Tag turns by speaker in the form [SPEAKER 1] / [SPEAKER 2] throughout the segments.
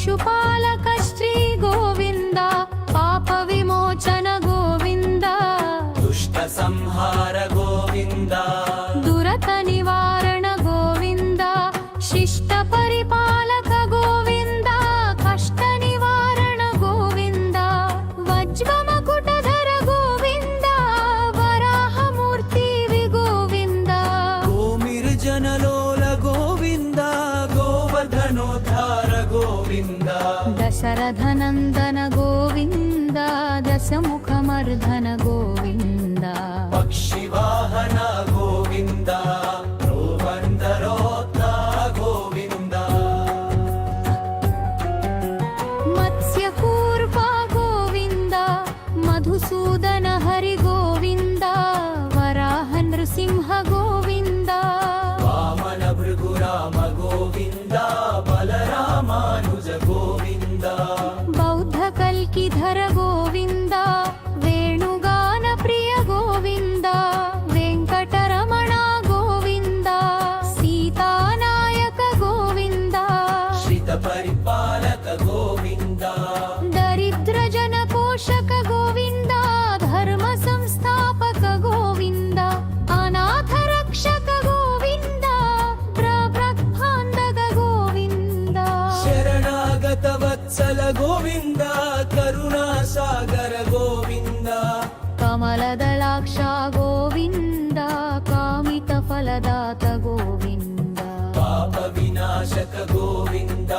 [SPEAKER 1] शिशुपालक श्री गोविन्द पाप विमोचन गोविन्द
[SPEAKER 2] दुष्ट संहार गोविन्द
[SPEAKER 1] दुरत निवारण गोविन्द शिष्ट परिपालक गोविन्द कष्ट निवारण गोविन्द वज्र मकुटधर गोविन्द वराहमूर्ति गोविन्द
[SPEAKER 2] गोमिर्जनलोल गोविन्द गोवर्धनोद्धार गोविन्द
[SPEAKER 1] दशरथनन्दन गोविन्द दशमुखमर्दन गोविन्द
[SPEAKER 2] पक्षिवाहन गोविन्द रोवन्दरोद्धार गोविन्द
[SPEAKER 1] मत्स्यकूर्मा गोविन्द मधुसूदन हरि गोविन्द वराह नृसिंह गोविन्द
[SPEAKER 2] वामन भृगुराम गोविन्द बलरामानुज गोविन्द
[SPEAKER 1] बौद्ध कल्किधर गोविन्द वेणुगान प्रिय गोविन्द वेङ्कटरमण गोविन्द सीतानायक गोविन्द
[SPEAKER 2] श्रित परिपालक गोविन्द
[SPEAKER 1] दरिद्र जन पोषक गोविन्द धर्म संस्थापक गोविन्द अनाथ रक्षक गोविन्द प्रभक्तान्दक गोविन्द
[SPEAKER 2] शरणागत वत्सल गोविन्द करुणासागर गोविन्द
[SPEAKER 1] कमलदलाक्ष गोविन्द कामितफलदात गोविन्द
[SPEAKER 2] पाप विनाशक गोविन्द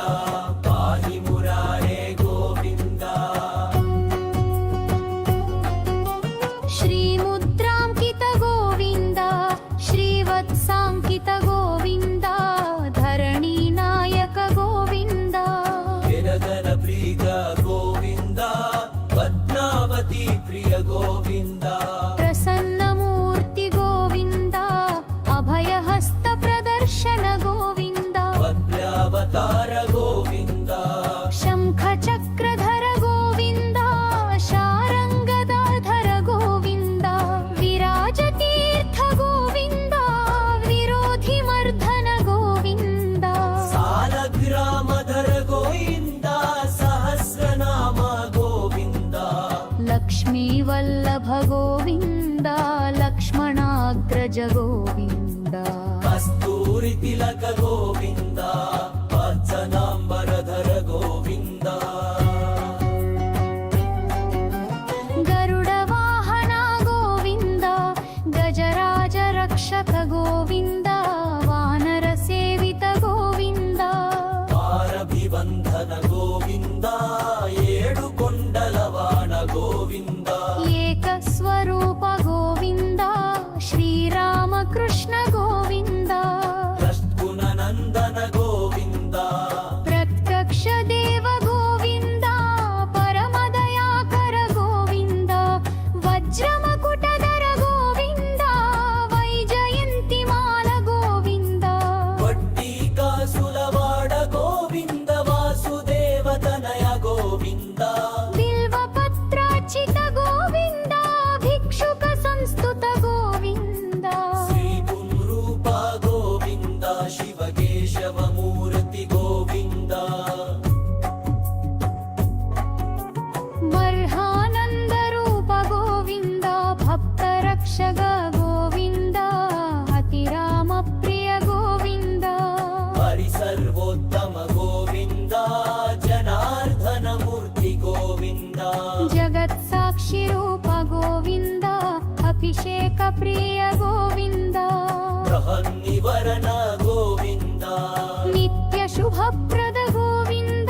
[SPEAKER 2] पाहि मुरारे गोविन्द
[SPEAKER 1] श्रीमुद्राङ्कित गोविन्द श्रीवत्साङ्कित गोविन्द धरणीनायक गोविन्द
[SPEAKER 2] विरगन प्रीग गोविन्द पद्मावती प्रिय गोविन्द
[SPEAKER 1] प्रसन्नमूर्ति गोविन्द अभयहस्त प्रदर्शन गोविन्द
[SPEAKER 2] भद्रावतार गोविन्द
[SPEAKER 1] शङ्खचक्रधर गोविन्द शारङ्गदाधर गोविन्द विराजतीर्थ गोविन्द विरोधिमर्दन गोविन्द
[SPEAKER 2] सालग्रामधर गोविन्द सहस्रनाम गोविन्द
[SPEAKER 1] लक्ष्मीवल्लभ गोविन्द लक्ष्मणाग्रज गोविन्द
[SPEAKER 2] कस्तूरि तिलक गोविन्द वत्सनाम्बरधर गोविन्द
[SPEAKER 1] गरुडवाहन गोविन्द गजराज रक्षक गोविन्द वानरसेवित गोविन्द
[SPEAKER 2] पारभिबन्धन गोविन्द ఏడుకొండలవాన गोविन्द
[SPEAKER 1] एकस्वरूप गोविन्द श्रीरामकृष्ण गोविन्द
[SPEAKER 2] षट्गुणनन्दन गोविन्द
[SPEAKER 1] प्रत्यक्ष देव गोविन्द परमदयाकर गोविन्द वज्रमकुटधर गोविन्द वैजयन्तिमाल गोविन्द
[SPEAKER 2] वट्टिकासुलवाड गोविन्द वासुदेवतनय गोविन्द
[SPEAKER 1] बिल्वपत्रार्चित गोविन्द भिक्षुक संस्तुत गोविन्द
[SPEAKER 2] श्रीपुंरूप गोविन्द शिवकेशवमूर्ति गोविन्द
[SPEAKER 1] बर्हानन्दरूप गोविन्द भक्तरक्षक गोविन्द अतिरामप्रिय गोविन्द
[SPEAKER 2] हरिसर्वोत्तम गोविन्द जनार्दनमूर्ति गोविन्द
[SPEAKER 1] जगत्साक्षिरूप गोविन्द अभिषेकप्रिय गोविन्द
[SPEAKER 2] बृहन्निवरण गोविन्द
[SPEAKER 1] नित्यशुभप्रद गोविन्द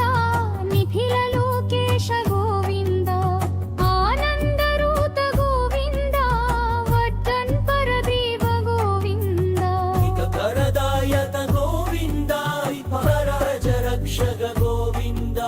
[SPEAKER 1] निखिललोकेश गोविन्द आनन्दरूत गोविन्द वर्धन्परदेव गोविन्द
[SPEAKER 2] करदायत गोविन्द परज रक्षक गोविन्द